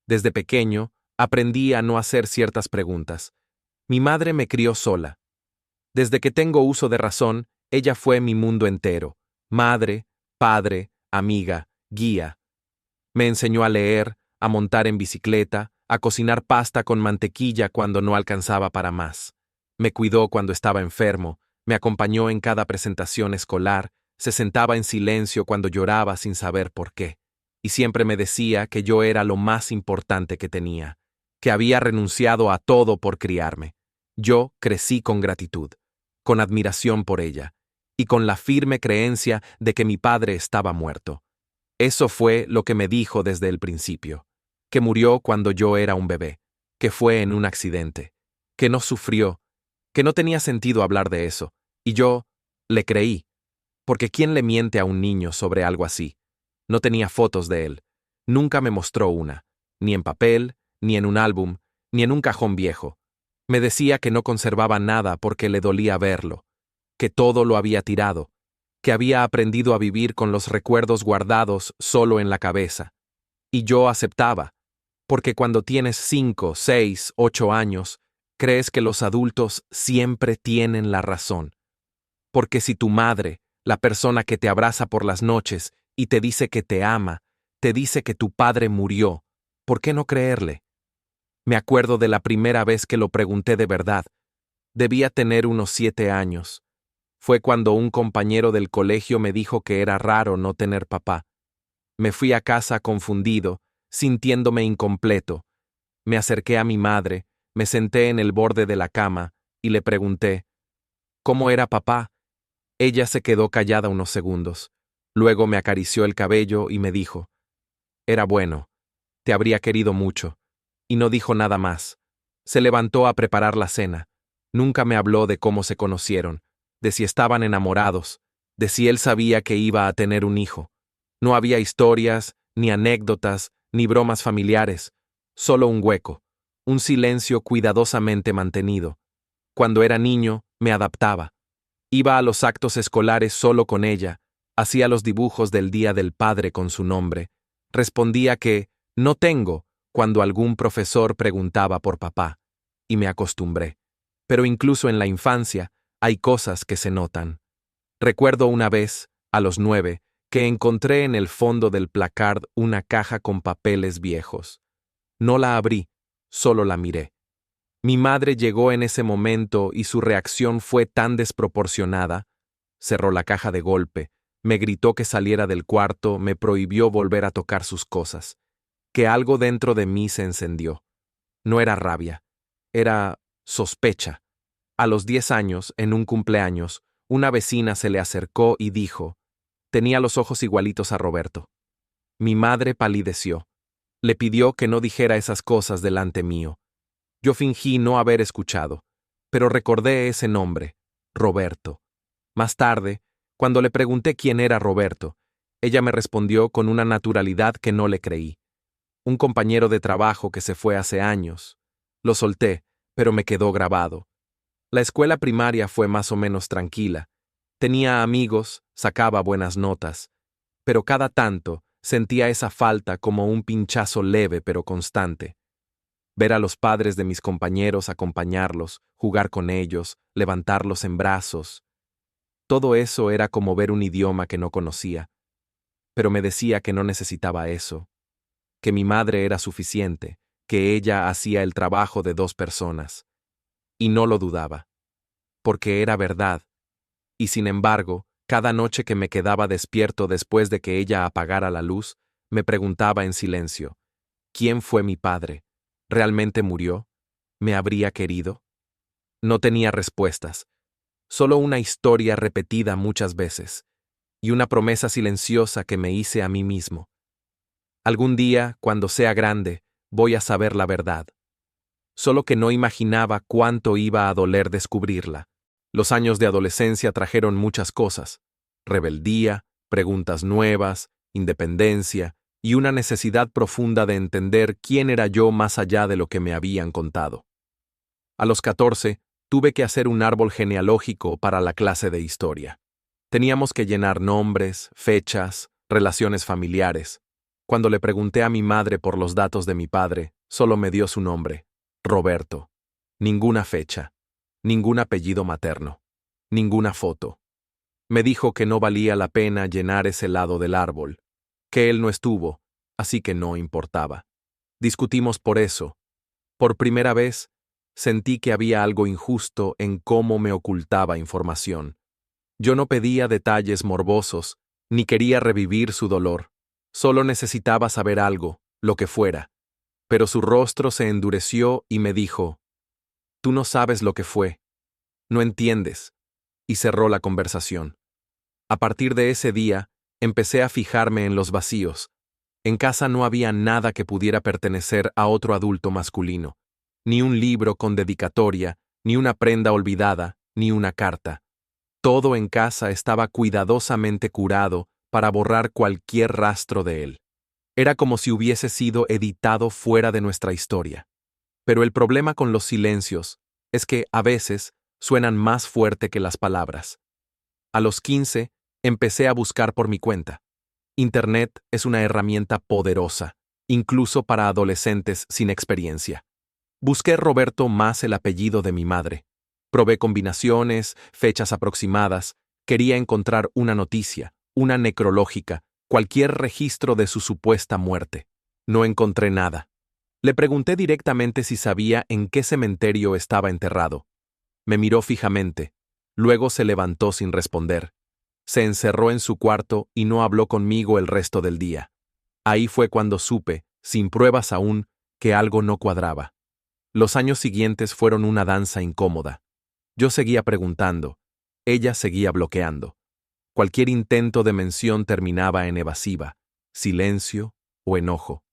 Desde pequeño, aprendí a no hacer ciertas preguntas. Mi madre me crió sola. Desde que tengo uso de razón, ella fue mi mundo entero. Madre, padre, amiga, guía. Me enseñó a leer, a montar en bicicleta, a cocinar pasta con mantequilla cuando no alcanzaba para más. Me cuidó cuando estaba enfermo, me acompañó en cada presentación escolar, se sentaba en silencio cuando lloraba sin saber por qué. Y siempre me decía que yo era lo más importante que tenía, que había renunciado a todo por criarme. Yo crecí con gratitud, con admiración por ella, y con la firme creencia de que mi padre estaba muerto. Eso fue lo que me dijo desde el principio, que murió cuando yo era un bebé, que fue en un accidente, que no sufrió, que no tenía sentido hablar de eso, y yo le creí, porque ¿quién le miente a un niño sobre algo así? No tenía fotos de él, nunca me mostró una, ni en papel, ni en un álbum, ni en un cajón viejo. Me decía que no conservaba nada porque le dolía verlo, que todo lo había tirado, que había aprendido a vivir con los recuerdos guardados solo en la cabeza. Y yo aceptaba, porque cuando tienes 5, 6, 8 años, crees que los adultos siempre tienen la razón. Porque si tu madre, la persona que te abraza por las noches y te dice que te ama, te dice que tu padre murió, ¿por qué no creerle? Me acuerdo de la primera vez que lo pregunté de verdad. Debía tener unos 7 años. Fue cuando un compañero del colegio me dijo que era raro no tener papá. Me fui a casa confundido, sintiéndome incompleto. Me acerqué a mi madre, me senté en el borde de la cama y le pregunté, ¿cómo era papá? Ella se quedó callada unos segundos. Luego me acarició el cabello y me dijo, era bueno, te habría querido mucho. Y no dijo nada más. Se levantó a preparar la cena. Nunca me habló de cómo se conocieron, de si estaban enamorados, de si él sabía que iba a tener un hijo. No había historias, ni anécdotas, ni bromas familiares, solo un hueco, un silencio cuidadosamente mantenido. Cuando era niño, me adaptaba. Iba a los actos escolares solo con ella, hacía los dibujos del Día del Padre con su nombre, respondía que no tengo cuando algún profesor preguntaba por papá, y me acostumbré. Pero incluso en la infancia hay cosas que se notan. Recuerdo una vez, a los 9, que encontré en el fondo del placard una caja con papeles viejos. No la abrí, solo la miré. Mi madre llegó en ese momento y su reacción fue tan desproporcionada. Cerró la caja de golpe, me gritó que saliera del cuarto, me prohibió volver a tocar sus cosas. Que algo dentro de mí se encendió. No era rabia, era sospecha. A los 10 años, en un cumpleaños, una vecina se le acercó y dijo, tenía los ojos igualitos a Roberto. Mi madre palideció. Le pidió que no dijera esas cosas delante mío. Yo fingí no haber escuchado, pero recordé ese nombre, Roberto. Más tarde, cuando le pregunté quién era Roberto, ella me respondió con una naturalidad que no le creí. Un compañero de trabajo que se fue hace años. Lo solté, pero me quedó grabado. La escuela primaria fue más o menos tranquila. Tenía amigos, sacaba buenas notas, pero cada tanto sentía esa falta como un pinchazo leve pero constante. Ver a los padres de mis compañeros acompañarlos, jugar con ellos, levantarlos en brazos. Todo eso era como ver un idioma que no conocía. Pero me decía que no necesitaba eso, que mi madre era suficiente, que ella hacía el trabajo de 2 personas. Y no lo dudaba, porque era verdad. Y sin embargo, cada noche que me quedaba despierto después de que ella apagara la luz, me preguntaba en silencio, ¿quién fue mi padre? ¿Realmente murió? ¿Me habría querido? No tenía respuestas, solo una historia repetida muchas veces, y una promesa silenciosa que me hice a mí mismo. Algún día, cuando sea grande, voy a saber la verdad. Solo que no imaginaba cuánto iba a doler descubrirla. Los años de adolescencia trajeron muchas cosas: rebeldía, preguntas nuevas, independencia y una necesidad profunda de entender quién era yo más allá de lo que me habían contado. A los 14, tuve que hacer un árbol genealógico para la clase de historia. Teníamos que llenar nombres, fechas, relaciones familiares. Cuando le pregunté a mi madre por los datos de mi padre, solo me dio su nombre, Roberto. Ninguna fecha, ningún apellido materno, ninguna foto. Me dijo que no valía la pena llenar ese lado del árbol, que él no estuvo, así que no importaba. Discutimos por eso. Por primera vez, sentí que había algo injusto en cómo me ocultaba información. Yo no pedía detalles morbosos, ni quería revivir su dolor. Solo necesitaba saber algo, lo que fuera. Pero su rostro se endureció y me dijo, «Tú no sabes lo que fue. No entiendes», y cerró la conversación. A partir de ese día, empecé a fijarme en los vacíos. En casa no había nada que pudiera pertenecer a otro adulto masculino. Ni un libro con dedicatoria, ni una prenda olvidada, ni una carta. Todo en casa estaba cuidadosamente curado para borrar cualquier rastro de él. Era como si hubiese sido editado fuera de nuestra historia. Pero el problema con los silencios es que, a veces, suenan más fuerte que las palabras. A los 15, empecé a buscar por mi cuenta. Internet es una herramienta poderosa, incluso para adolescentes sin experiencia. Busqué Roberto más el apellido de mi madre. Probé combinaciones, fechas aproximadas. Quería encontrar una noticia, una necrológica, cualquier registro de su supuesta muerte. No encontré nada. Le pregunté directamente si sabía en qué cementerio estaba enterrado. Me miró fijamente. Luego se levantó sin responder. Se encerró en su cuarto y no habló conmigo el resto del día. Ahí fue cuando supe, sin pruebas aún, que algo no cuadraba. Los años siguientes fueron una danza incómoda. Yo seguía preguntando. Ella seguía bloqueando. Cualquier intento de mención terminaba en evasiva, silencio o enojo.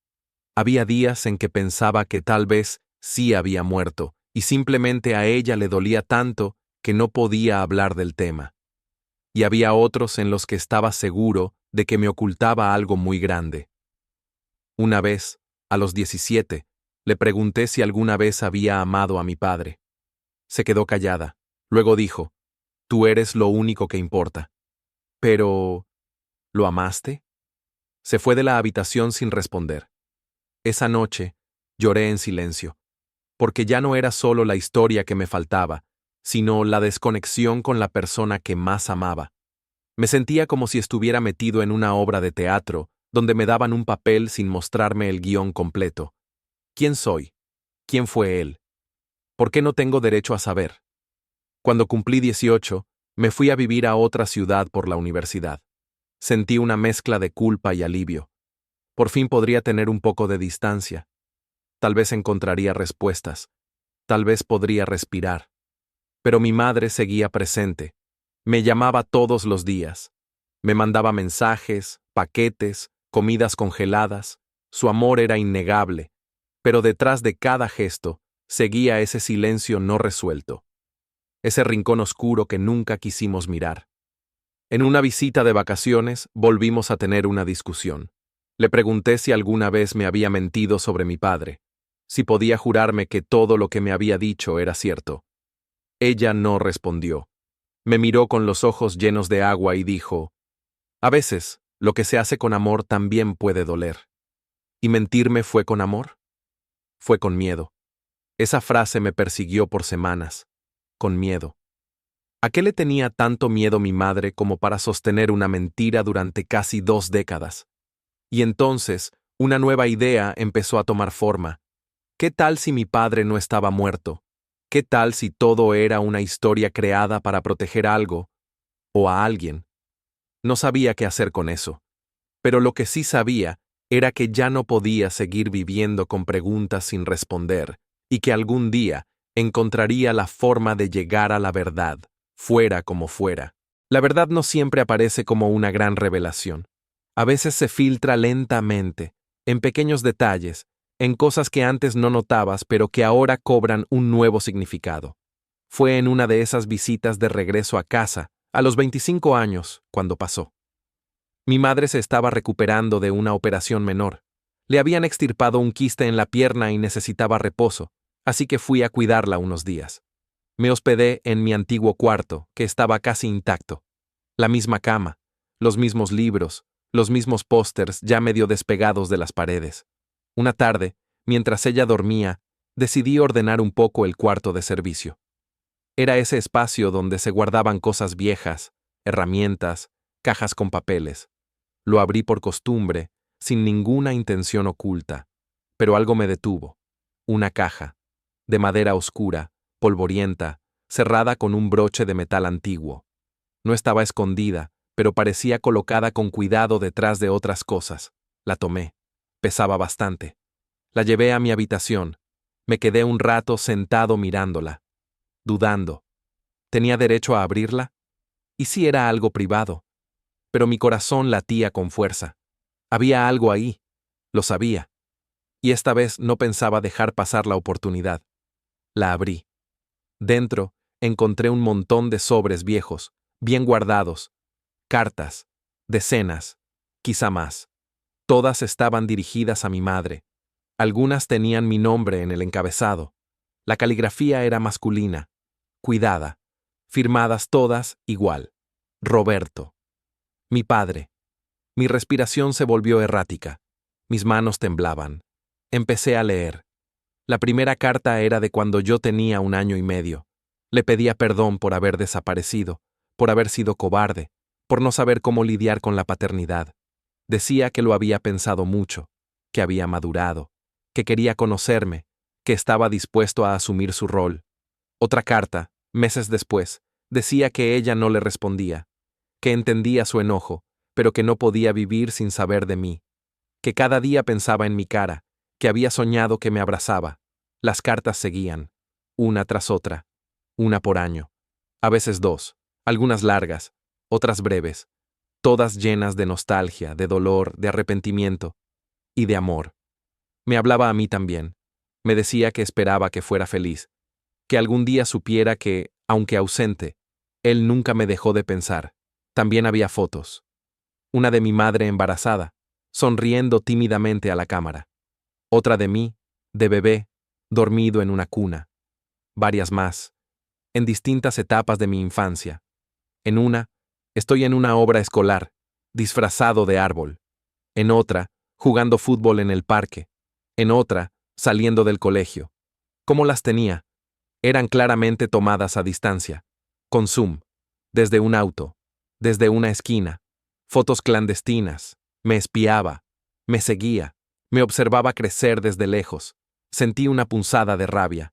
Había días en que pensaba que tal vez sí había muerto, y simplemente a ella le dolía tanto que no podía hablar del tema. Y había otros en los que estaba seguro de que me ocultaba algo muy grande. Una vez, a los 17, le pregunté si alguna vez había amado a mi padre. Se quedó callada. Luego dijo, «Tú eres lo único que importa». Pero, ¿lo amaste? Se fue de la habitación sin responder. Esa noche, lloré en silencio, porque ya no era solo la historia que me faltaba, sino la desconexión con la persona que más amaba. Me sentía como si estuviera metido en una obra de teatro, donde me daban un papel sin mostrarme el guión completo. ¿Quién soy? ¿Quién fue él? ¿Por qué no tengo derecho a saber? Cuando cumplí 18, me fui a vivir a otra ciudad por la universidad. Sentí una mezcla de culpa y alivio. Por fin podría tener un poco de distancia. Tal vez encontraría respuestas. Tal vez podría respirar. Pero mi madre seguía presente. Me llamaba todos los días. Me mandaba mensajes, paquetes, comidas congeladas. Su amor era innegable. Pero detrás de cada gesto, seguía ese silencio no resuelto. Ese rincón oscuro que nunca quisimos mirar. En una visita de vacaciones, volvimos a tener una discusión. Le pregunté si alguna vez me había mentido sobre mi padre, si podía jurarme que todo lo que me había dicho era cierto. Ella no respondió. Me miró con los ojos llenos de agua y dijo, «A veces, lo que se hace con amor también puede doler». ¿Y mentirme fue con amor? Fue con miedo. Esa frase me persiguió por semanas. Con miedo. ¿A qué le tenía tanto miedo mi madre como para sostener una mentira durante casi 2 décadas? Y entonces, una nueva idea empezó a tomar forma. ¿Qué tal si mi padre no estaba muerto? ¿Qué tal si todo era una historia creada para proteger algo o a alguien? No sabía qué hacer con eso. Pero lo que sí sabía era que ya no podía seguir viviendo con preguntas sin responder y que algún día encontraría la forma de llegar a la verdad, fuera como fuera. La verdad no siempre aparece como una gran revelación. A veces se filtra lentamente, en pequeños detalles, en cosas que antes no notabas pero que ahora cobran un nuevo significado. Fue en una de esas visitas de regreso a casa, a los 25 años, cuando pasó. Mi madre se estaba recuperando de una operación menor. Le habían extirpado un quiste en la pierna y necesitaba reposo, así que fui a cuidarla unos días. Me hospedé en mi antiguo cuarto, que estaba casi intacto. La misma cama, los mismos libros, Los mismos pósters ya medio despegados de las paredes. Una tarde, mientras ella dormía, decidí ordenar un poco el cuarto de servicio. Era ese espacio donde se guardaban cosas viejas, herramientas, cajas con papeles. Lo abrí por costumbre, sin ninguna intención oculta, pero algo me detuvo. Una caja, de madera oscura, polvorienta, cerrada con un broche de metal antiguo. No estaba escondida, pero parecía colocada con cuidado detrás de otras cosas. La tomé. Pesaba bastante. La llevé a mi habitación. Me quedé un rato sentado mirándola, dudando. ¿Tenía derecho a abrirla? ¿Y si era algo privado? Pero mi corazón latía con fuerza. Había algo ahí. Lo sabía. Y esta vez no pensaba dejar pasar la oportunidad. La abrí. Dentro, encontré un montón de sobres viejos, bien guardados. Cartas. Decenas. Quizá más. Todas estaban dirigidas a mi madre. Algunas tenían mi nombre en el encabezado. La caligrafía era masculina, cuidada. Firmadas todas igual. Roberto. Mi padre. Mi respiración se volvió errática. Mis manos temblaban. Empecé a leer. La primera carta era de cuando yo tenía 1 año y medio. Le pedía perdón por haber desaparecido, por haber sido cobarde, por no saber cómo lidiar con la paternidad. Decía que lo había pensado mucho, que había madurado, que quería conocerme, que estaba dispuesto a asumir su rol. Otra carta, meses después, decía que ella no le respondía, que entendía su enojo, pero que no podía vivir sin saber de mí, que cada día pensaba en mi cara, que había soñado que me abrazaba. Las cartas seguían, una tras otra, una por año, a veces dos, algunas largas, otras breves, todas llenas de nostalgia, de dolor, de arrepentimiento y de amor. Me hablaba a mí también. Me decía que esperaba que fuera feliz, que algún día supiera que, aunque ausente, él nunca me dejó de pensar. También había fotos. Una de mi madre embarazada, sonriendo tímidamente a la cámara. Otra de mí, de bebé, dormido en una cuna. Varias más, en distintas etapas de mi infancia. En una, estoy en una obra escolar, disfrazado de árbol. En otra, jugando fútbol en el parque. En otra, saliendo del colegio. ¿Cómo las tenía? Eran claramente tomadas a distancia, con zoom, desde un auto, desde una esquina, fotos clandestinas, me espiaba, me seguía, me observaba crecer desde lejos, sentí una punzada de rabia.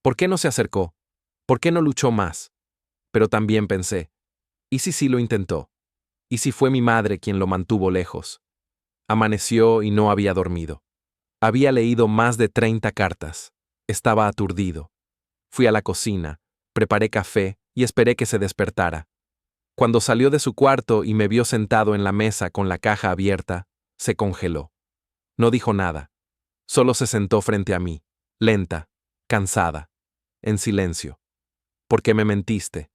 ¿Por qué no se acercó? ¿Por qué no luchó más? Pero también pensé, ¿y si sí lo intentó? ¿Y si fue mi madre quien lo mantuvo lejos? Amaneció y no había dormido. Había leído más de 30 cartas. Estaba aturdido. Fui a la cocina, preparé café y esperé que se despertara. Cuando salió de su cuarto y me vio sentado en la mesa con la caja abierta, se congeló. No dijo nada. Solo se sentó frente a mí, lenta, cansada, en silencio. ¿Por qué me mentiste?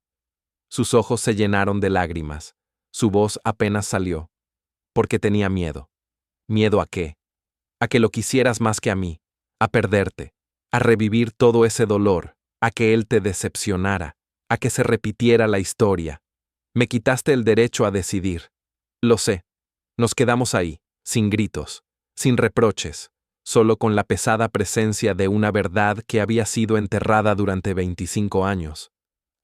Sus ojos se llenaron de lágrimas. Su voz apenas salió. Porque tenía miedo. ¿Miedo a qué? A que lo quisieras más que a mí, a perderte, a revivir todo ese dolor, a que él te decepcionara, a que se repitiera la historia. Me quitaste el derecho a decidir. Lo sé. Nos quedamos ahí, sin gritos, sin reproches, solo con la pesada presencia de una verdad que había sido enterrada durante 25 años.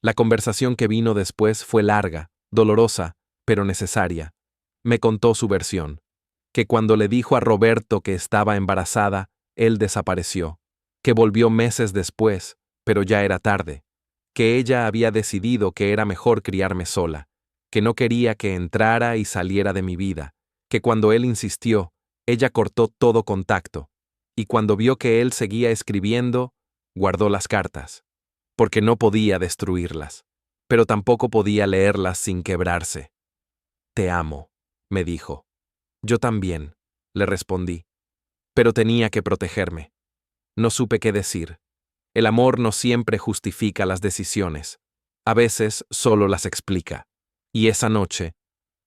La conversación que vino después fue larga, dolorosa, pero necesaria. Me contó su versión. Que cuando le dijo a Roberto que estaba embarazada, él desapareció. Que volvió meses después, pero ya era tarde. Que ella había decidido que era mejor criarme sola. Que no quería que entrara y saliera de mi vida. Que cuando él insistió, ella cortó todo contacto. Y cuando vio que él seguía escribiendo, guardó las cartas. Porque no podía destruirlas. Pero tampoco podía leerlas sin quebrarse. Te amo, me dijo. Yo también, le respondí. Pero tenía que protegerme. No supe qué decir. El amor no siempre justifica las decisiones. A veces solo las explica. Y esa noche,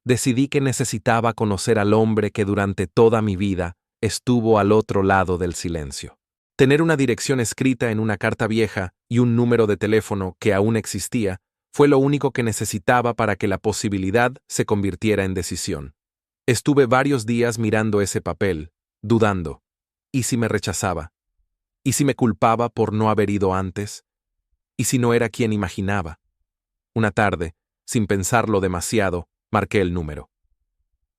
decidí que necesitaba conocer al hombre que durante toda mi vida estuvo al otro lado del silencio. Tener una dirección escrita en una carta vieja y un número de teléfono que aún existía fue lo único que necesitaba para que la posibilidad se convirtiera en decisión. Estuve varios días mirando ese papel, dudando. ¿Y si me rechazaba? ¿Y si me culpaba por no haber ido antes? ¿Y si no era quien imaginaba? Una tarde, sin pensarlo demasiado, marqué el número.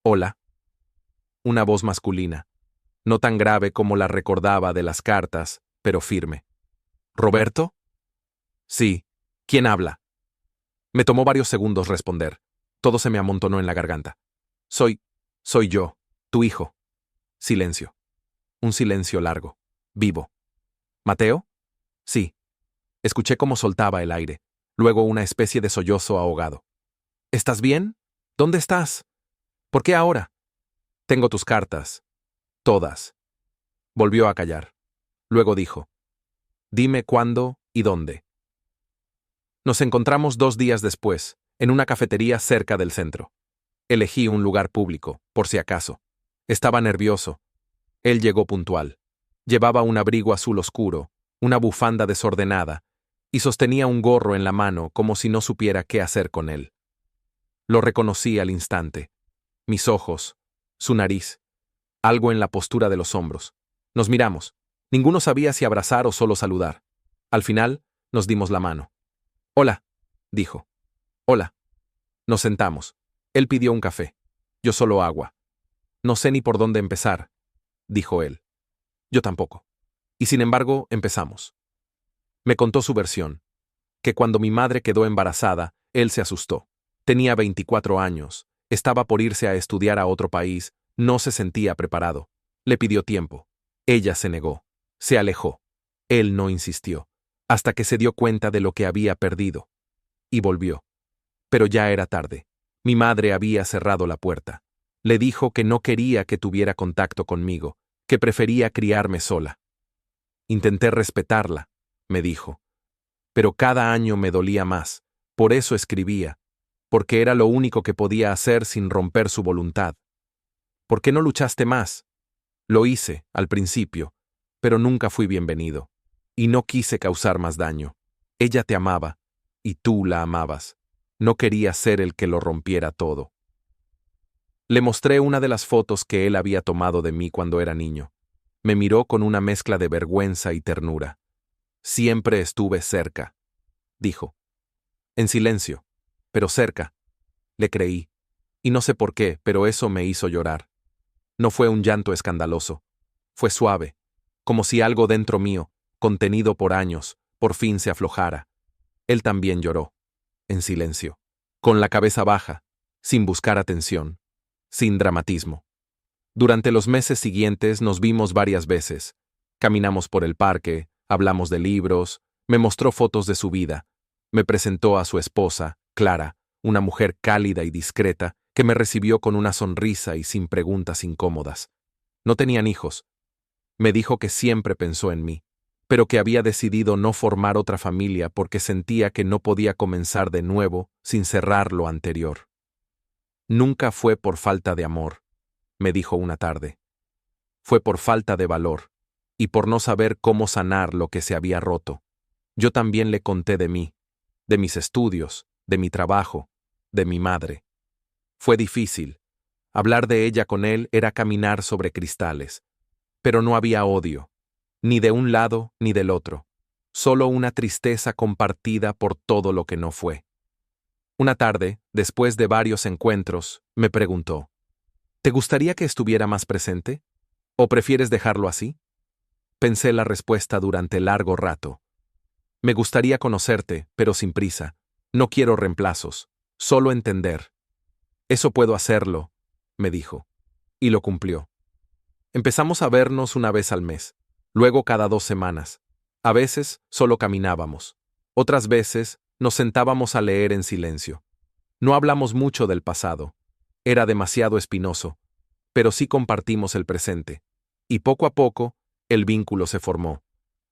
Hola. Una voz masculina, no tan grave como la recordaba de las cartas, pero firme. ¿Roberto? Sí. ¿Quién habla? Me tomó varios segundos responder. Todo se me amontonó en la garganta. Soy yo, tu hijo. Silencio. Un silencio largo, vivo. ¿Mateo? Sí. Escuché cómo soltaba el aire, luego una especie de sollozo ahogado. ¿Estás bien? ¿Dónde estás? ¿Por qué ahora? Tengo tus cartas. Todas. Volvió a callar. Luego dijo, dime cuándo y dónde. Nos encontramos 2 días después, en una cafetería cerca del centro. Elegí un lugar público, por si acaso. Estaba nervioso. Él llegó puntual. Llevaba un abrigo azul oscuro, una bufanda desordenada, y sostenía un gorro en la mano como si no supiera qué hacer con él. Lo reconocí al instante. Mis ojos, su nariz, algo en la postura de los hombros. Nos miramos. Ninguno sabía si abrazar o solo saludar. Al final, nos dimos la mano. Hola, dijo. Hola. Nos sentamos. Él pidió un café. Yo solo agua. No sé ni por dónde empezar, dijo él. Yo tampoco. Y sin embargo, empezamos. Me contó su versión, que cuando mi madre quedó embarazada, él se asustó. Tenía 24 años, estaba por irse a estudiar a otro país, no se sentía preparado. Le pidió tiempo. Ella se negó. Se alejó. Él no insistió, hasta que se dio cuenta de lo que había perdido. Y volvió. Pero ya era tarde. Mi madre había cerrado la puerta. Le dijo que no quería que tuviera contacto conmigo, que prefería criarme sola. Intenté respetarla, me dijo. Pero cada año me dolía más, por eso escribía, porque era lo único que podía hacer sin romper su voluntad. ¿Por qué no luchaste más? Lo hice, al principio, pero nunca fui bienvenido. Y no quise causar más daño. Ella te amaba, y tú la amabas. No quería ser el que lo rompiera todo. Le mostré una de las fotos que él había tomado de mí cuando era niño. Me miró con una mezcla de vergüenza y ternura. Siempre estuve cerca, dijo. En silencio, pero cerca. Le creí. Y no sé por qué, pero eso me hizo llorar. No fue un llanto escandaloso. Fue suave, como si algo dentro mío, contenido por años, por fin se aflojara. Él también lloró, en silencio, con la cabeza baja, sin buscar atención, sin dramatismo. Durante los meses siguientes nos vimos varias veces. Caminamos por el parque, hablamos de libros, me mostró fotos de su vida. Me presentó a su esposa, Clara, una mujer cálida y discreta, que me recibió con una sonrisa y sin preguntas incómodas. No tenían hijos. Me dijo que siempre pensó en mí, pero que había decidido no formar otra familia porque sentía que no podía comenzar de nuevo sin cerrar lo anterior. Nunca fue por falta de amor, me dijo una tarde. Fue por falta de valor, y por no saber cómo sanar lo que se había roto. Yo también le conté de mí, de mis estudios, de mi trabajo, de mi madre. Fue difícil. Hablar de ella con él era caminar sobre cristales. Pero no había odio, ni de un lado ni del otro, solo una tristeza compartida por todo lo que no fue. Una tarde, después de varios encuentros, me preguntó, ¿te gustaría que estuviera más presente? ¿O prefieres dejarlo así? Pensé la respuesta durante largo rato. Me gustaría conocerte, pero sin prisa. No quiero reemplazos, solo entender. Eso puedo hacerlo, me dijo. Y lo cumplió. Empezamos a vernos una vez al mes, luego cada 2 semanas. A veces solo caminábamos. Otras veces nos sentábamos a leer en silencio. No hablamos mucho del pasado. Era demasiado espinoso, pero sí compartimos el presente. Y poco a poco, el vínculo se formó.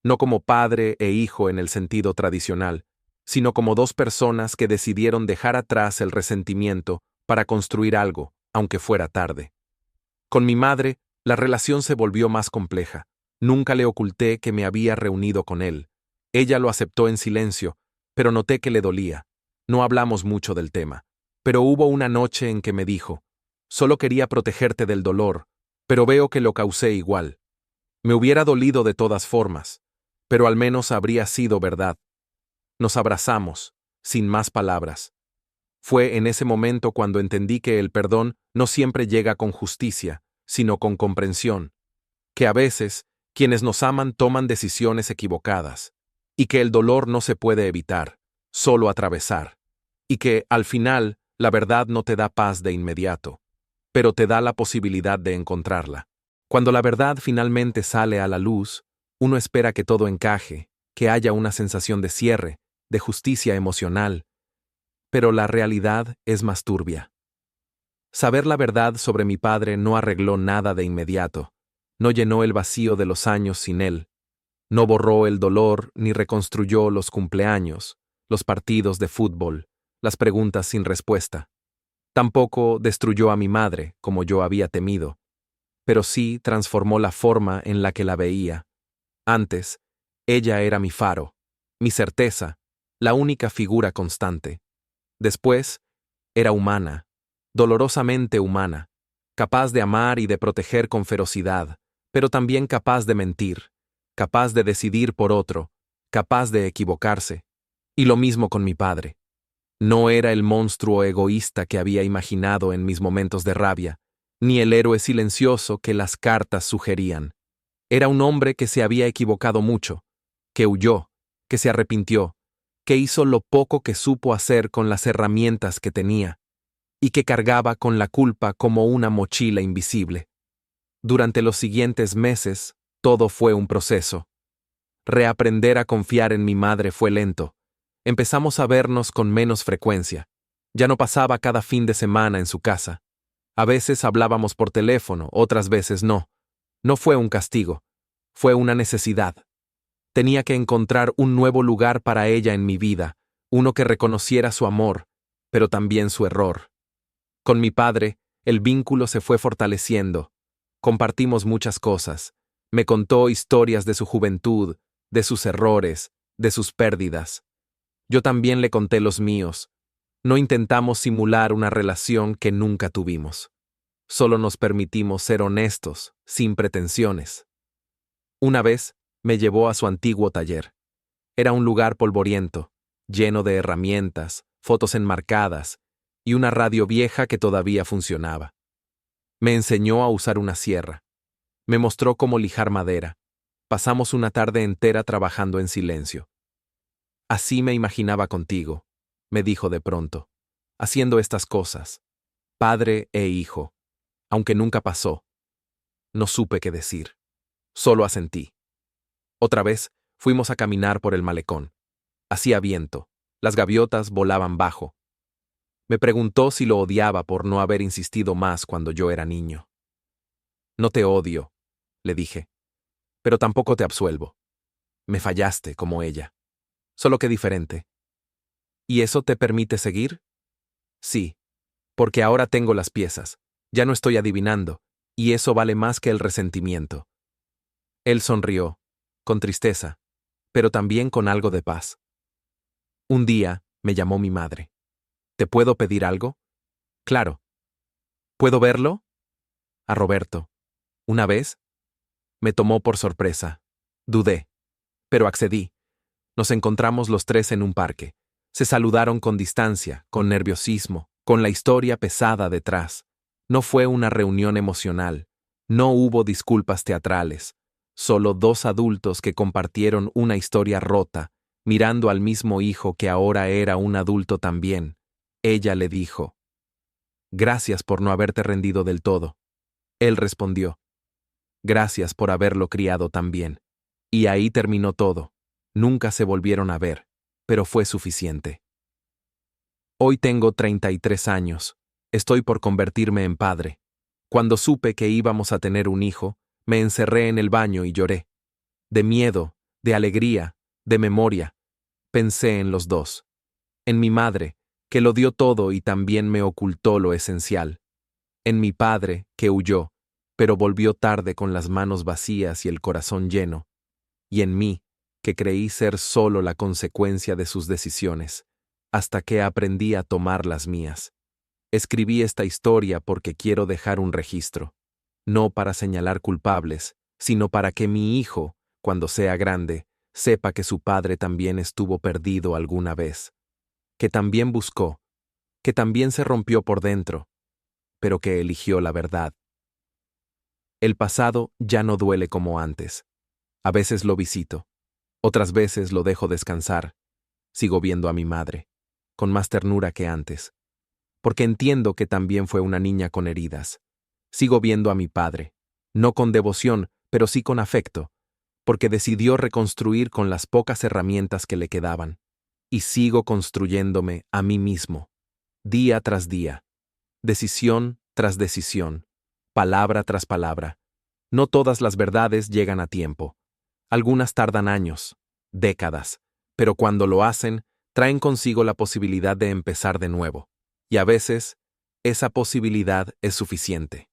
No como padre e hijo en el sentido tradicional, sino como 2 personas que decidieron dejar atrás el resentimiento para construir algo, aunque fuera tarde. Con mi madre, la relación se volvió más compleja. Nunca le oculté que me había reunido con él. Ella lo aceptó en silencio, pero noté que le dolía. No hablamos mucho del tema. Pero hubo una noche en que me dijo, Solo quería protegerte del dolor, pero veo que lo causé igual. Me hubiera dolido de todas formas, pero al menos habría sido verdad. Nos abrazamos, sin más palabras. Fue en ese momento cuando entendí que el perdón no siempre llega con justicia, sino con comprensión, que a veces quienes nos aman toman decisiones equivocadas, y que el dolor no se puede evitar, solo atravesar, y que, al final, la verdad no te da paz de inmediato, pero te da la posibilidad de encontrarla. Cuando la verdad finalmente sale a la luz, uno espera que todo encaje, que haya una sensación de cierre, de justicia emocional, pero la realidad es más turbia. Saber la verdad sobre mi padre no arregló nada de inmediato, no llenó el vacío de los años sin él, no borró el dolor ni reconstruyó los cumpleaños, los partidos de fútbol, las preguntas sin respuesta. Tampoco destruyó a mi madre, como yo había temido, pero sí transformó la forma en la que la veía. Antes, ella era mi faro, mi certeza, la única figura constante. Después, era humana, dolorosamente humana, capaz de amar y de proteger con ferocidad, pero también capaz de mentir, capaz de decidir por otro, capaz de equivocarse. Y lo mismo con mi padre. No era el monstruo egoísta que había imaginado en mis momentos de rabia, ni el héroe silencioso que las cartas sugerían. Era un hombre que se había equivocado mucho, que huyó, que se arrepintió, que hizo lo poco que supo hacer con las herramientas que tenía, y que cargaba con la culpa como una mochila invisible. Durante los siguientes meses, todo fue un proceso. Reaprender a confiar en mi madre fue lento. Empezamos a vernos con menos frecuencia. Ya no pasaba cada fin de semana en su casa. A veces hablábamos por teléfono, otras veces no. No fue un castigo, fue una necesidad. Tenía que encontrar un nuevo lugar para ella en mi vida, uno que reconociera su amor, pero también su error. Con mi padre, el vínculo se fue fortaleciendo. Compartimos muchas cosas. Me contó historias de su juventud, de sus errores, de sus pérdidas. Yo también le conté los míos. No intentamos simular una relación que nunca tuvimos. Solo nos permitimos ser honestos, sin pretensiones. Una vez, me llevó a su antiguo taller. Era un lugar polvoriento, lleno de herramientas, fotos enmarcadas y una radio vieja que todavía funcionaba. Me enseñó a usar una sierra. Me mostró cómo lijar madera. Pasamos una tarde entera trabajando en silencio. Así me imaginaba contigo, me dijo de pronto, haciendo estas cosas, padre e hijo, aunque nunca pasó. No supe qué decir. Solo asentí. Otra vez, fuimos a caminar por el malecón. Hacía viento. Las gaviotas volaban bajo. Me preguntó si lo odiaba por no haber insistido más cuando yo era niño. No te odio, le dije, pero tampoco te absuelvo. Me fallaste como ella. Solo que diferente. ¿Y eso te permite seguir? Sí, porque ahora tengo las piezas. Ya no estoy adivinando, y eso vale más que el resentimiento. Él sonrió, con tristeza, pero también con algo de paz. Un día, me llamó mi madre. ¿Te puedo pedir algo? Claro. ¿Puedo verlo? A Roberto. ¿Una vez? Me tomó por sorpresa. Dudé, pero accedí. Nos encontramos los tres en un parque. Se saludaron con distancia, con nerviosismo, con la historia pesada detrás. No fue una reunión emocional. No hubo disculpas teatrales. Solo dos adultos que compartieron una historia rota, mirando al mismo hijo que ahora era un adulto también. Ella le dijo: «Gracias por no haberte rendido del todo». Él respondió: «Gracias por haberlo criado tan bien». Y ahí terminó todo. Nunca se volvieron a ver, pero fue suficiente. Hoy tengo 33 años. Estoy por convertirme en padre. Cuando supe que íbamos a tener un hijo, me encerré en el baño y lloré. De miedo, de alegría, de memoria. Pensé en los dos. En mi madre, que lo dio todo y también me ocultó lo esencial. En mi padre, que huyó, pero volvió tarde con las manos vacías y el corazón lleno. Y en mí, que creí ser solo la consecuencia de sus decisiones, hasta que aprendí a tomar las mías. Escribí esta historia porque quiero dejar un registro, no para señalar culpables, sino para que mi hijo, cuando sea grande, sepa que su padre también estuvo perdido alguna vez, que también buscó, que también se rompió por dentro, pero que eligió la verdad. El pasado ya no duele como antes. A veces lo visito, otras veces lo dejo descansar. Sigo viendo a mi madre, con más ternura que antes, porque entiendo que también fue una niña con heridas. Sigo viendo a mi padre, no con devoción, pero sí con afecto, porque decidió reconstruir con las pocas herramientas que le quedaban. Y sigo construyéndome a mí mismo, día tras día, decisión tras decisión, palabra tras palabra. No todas las verdades llegan a tiempo. Algunas tardan años, décadas, pero cuando lo hacen, traen consigo la posibilidad de empezar de nuevo. Y a veces, esa posibilidad es suficiente.